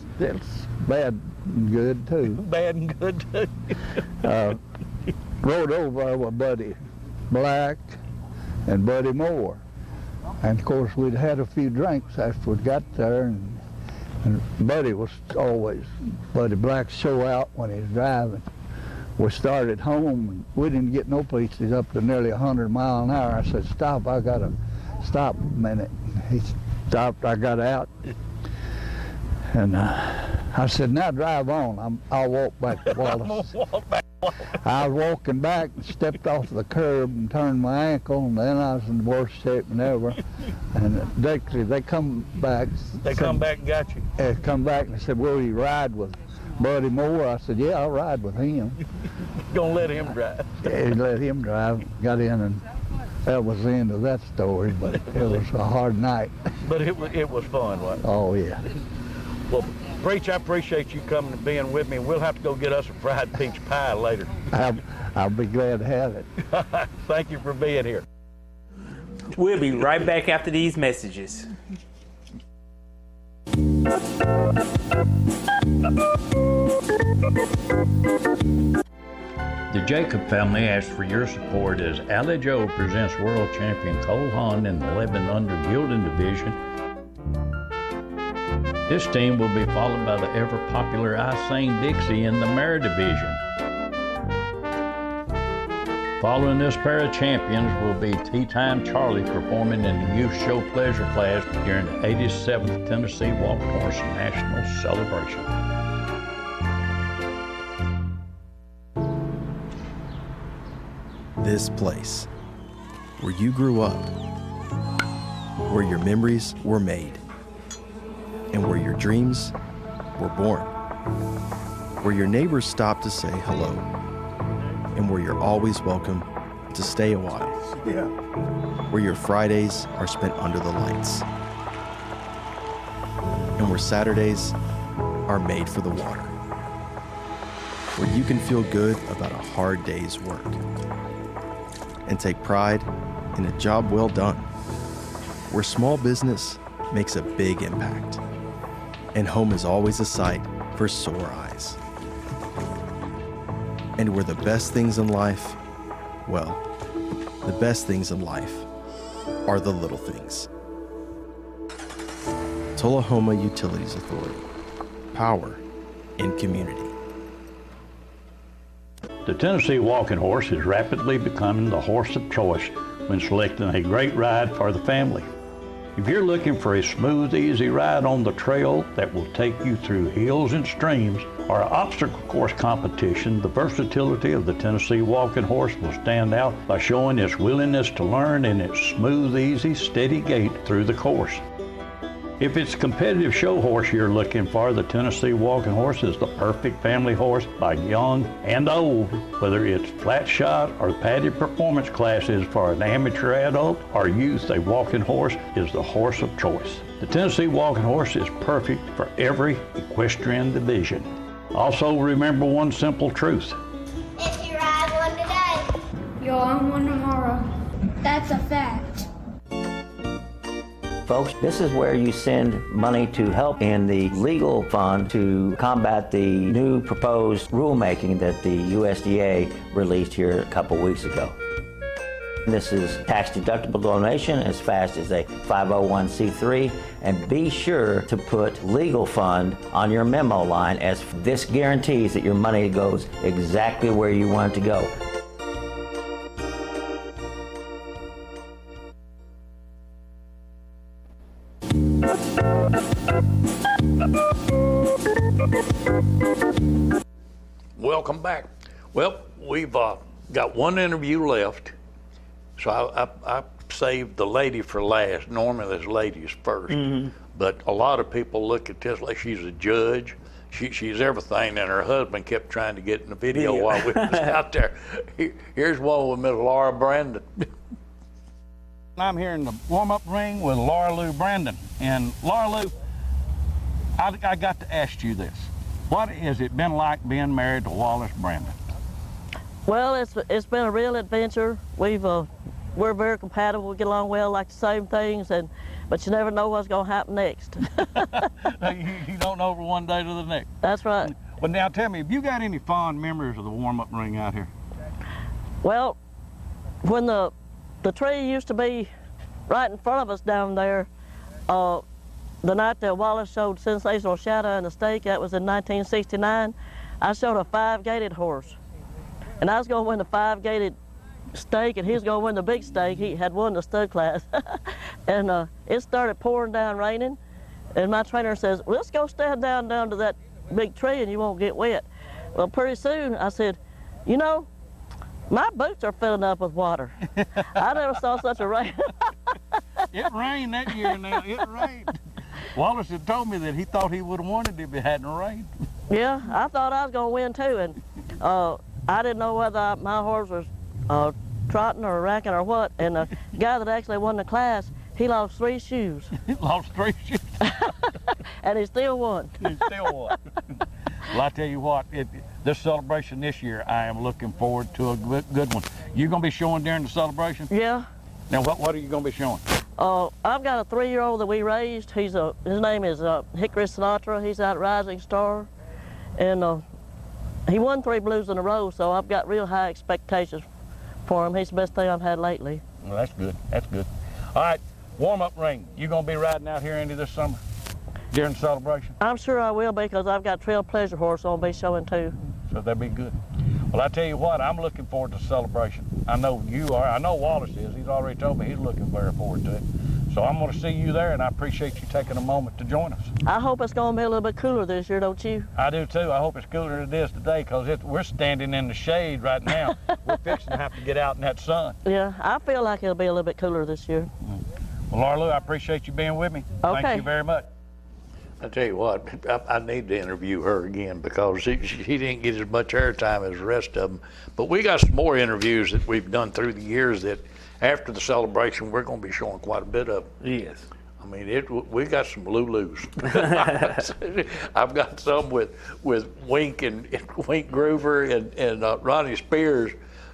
bad and good, too. Bad and good, too. Rode over with Buddy Black and Buddy Moore. And, of course, we'd had a few drinks after we got there, and Buddy was always Buddy Black's show out when he was driving. We started home, and we didn't get no places up to nearly 100 miles an hour. I said, stop, I got to stop a minute. He stopped, I got out. And I said, now drive on. I'll walk back to Wallace. I was walking back and stepped off the curb and turned my ankle, and then I was in the worst shape than ever. And they come back. They come back and got you? They come back and said, will you ride with Buddy Moore? I said, yeah, I'll ride with him. Gonna let him drive? Yeah, let him drive. Got in, and that was the end of that story, but it was a hard night. But it was fun, wasn't it? Oh, yeah. Well, Preach, I appreciate you coming and being with me. We'll have to go get us a fried peach pie later. I'll be glad to have it. Thank you for being here. We'll be right back after these messages. The Jacob family asks for your support as Ally Joe presents world champion Cole Haan in the 11 under Gildan division. This team will be followed by the ever-popular I Sing Dixie in the Mare division. Following this pair of champions will be Tea Time Charlie performing in the Youth Show Pleasure class during the 87th Tennessee Walking Horse National Celebration. This place, where you grew up, where your memories were made, and where your dreams were born, where your neighbors stop to say hello, and where you're always welcome to stay a while, where your Fridays are spent under the lights, and where Saturdays are made for the water, where you can feel good about a hard day's work and take pride in a job well done, where small business makes a big impact, and home is always a sight for sore eyes. And where the best things in life, well, the best things in life are the little things. Tullahoma Utilities Authority. Power in community. The Tennessee Walking Horse is rapidly becoming the horse of choice when selecting a great ride for the family. If you're looking for a smooth, easy ride on the trail that will take you through hills and streams or an obstacle course competition, the versatility of the Tennessee Walking Horse will stand out by showing its willingness to learn and its smooth, easy, steady gait through the course. If it's a competitive show horse you're looking for, the Tennessee Walking Horse is the perfect family horse by young and old. Whether it's flat shot or padded performance classes for an amateur adult or youth, a walking horse is the horse of choice. The Tennessee Walking Horse is perfect for every equestrian division. Also, remember one simple truth. If you ride one today, you'll own one tomorrow. That's a fact. Folks, this is where you send money to help in the legal fund to combat the new proposed rulemaking that the USDA released here a couple weeks ago. This is tax-deductible donation as fast as a 501c3, and be sure to put legal fund on your memo line, as this guarantees that your money goes exactly where you want it to go. Welcome back. Well, we've got one interview left, so I saved the lady for last. Normally, there's ladies first, But a lot of people look at this like she's a judge. She's everything, and her husband kept trying to get in the video while we was out there. Here's one with Miss Laura Brandon. I'm here in the warm-up ring with Laura Lou Brandon. And Laura Lou, I got to ask you this. What has it been like being married to Wallace Brandon? Well, it's been a real adventure. We're very compatible. We get along well, like the same things, but you never know what's going to happen next. You don't know from one day to the next. That's right. Well, now tell me, have you got any fond memories of the warm-up ring out here? Well, when the tree used to be right in front of us down there, the night that Wallace showed Sensational Shadow and the Stake, that was in 1969, I showed a 5-gated horse. And I was going to win the 5-gated stake, and he was going to win the big stake. He had won the stud class. And it started pouring down, raining, and my trainer says, well, let's go stand down to that big tree and you won't get wet. Well, pretty soon I said, you know, my boots are filling up with water. I never saw such a rain. It rained that year now, it rained. Wallace had told me that he thought he would have won it if it hadn't rained. Yeah, I thought I was going to win too, and I didn't know whether my horse was trotting or racking or what, and the guy that actually won the class, he lost 3 shoes. He lost 3 shoes? And he still won. He still won. Well, I tell you what, this celebration this year, I am looking forward to a good one. You going to be showing during the celebration? Yeah. Now, what are you going to be showing? I've got a 3-year-old that we raised. His name is Hickory Sinatra. He's out at Rising Star. And he won 3 blues in a row, so I've got real high expectations for him. He's the best thing I've had lately. Well, that's good. That's good. All right, warm-up ring. You going to be riding out here into this summer during the celebration? I'm sure I will, because I've got Trail Pleasure Horse on be showing too. So that'd be good. Well, I tell you what, I'm looking forward to the celebration. I know you are. I know Wallace is. He's already told me he's looking very forward to it. So I'm going to see you there, and I appreciate you taking a moment to join us. I hope it's going to be a little bit cooler this year, don't you? I do too. I hope it's cooler than it is today, because we're standing in the shade right now. We're fixing to have to get out in that sun. Yeah, I feel like it'll be a little bit cooler this year. Well, Laura Lou, I appreciate you being with me. Okay. Thank you very much. I tell you what, I need to interview her again, because she didn't get as much airtime as the rest of them. But we got some more interviews that we've done through the years that after the celebration, we're going to be showing quite a bit of. Yes. I mean, we got some Lulus. I've got some with Wink and Wink Groover and Ronnie Spears,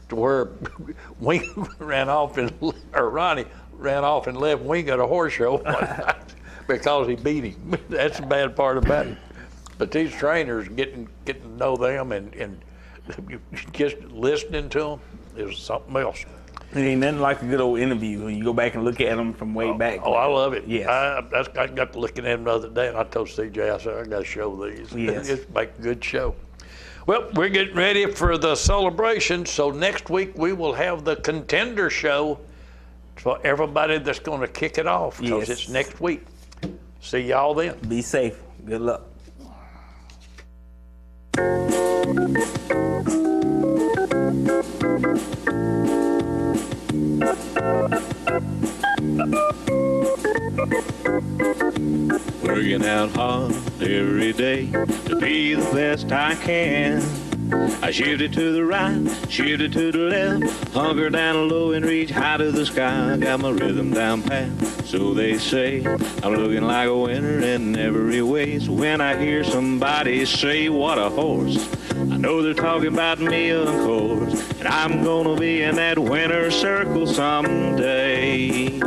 to where Wink ran off and Ronnie ran off and left Wink at a horse show because he beat him. That's the bad part about it. But these trainers, getting to know them and just listening to them is something else. It ain't nothing like a good old interview when you go back and look at them from way back. Oh, I love it. Yes. I got to looking at them the other day, and I told CJ, I said, I got to show these. Yes. Just make a good show. Well, we're getting ready for the celebration, so next week we will have the Contender Show for everybody that's going to kick it off, because it's next week. See y'all then. Be safe. Good luck. Working out hard every day to be the best I can. I shoot it to the right, shoot it to the left, hunker down low and reach high to the sky. I got my rhythm down pat, so they say. I'm looking like a winner in every way. So when I hear somebody say, what a horse, I know they're talking about me, of course. And I'm gonna be in that winner's circle someday.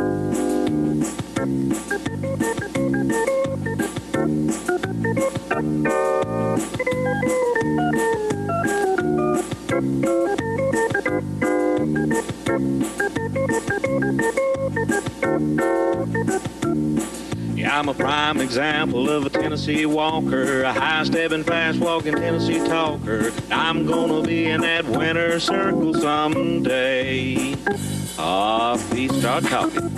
Yeah, I'm a prime example of a Tennessee walker, a high-stepping, fast-walking Tennessee talker. I'm gonna be in that winner's circle someday. Off he start talking.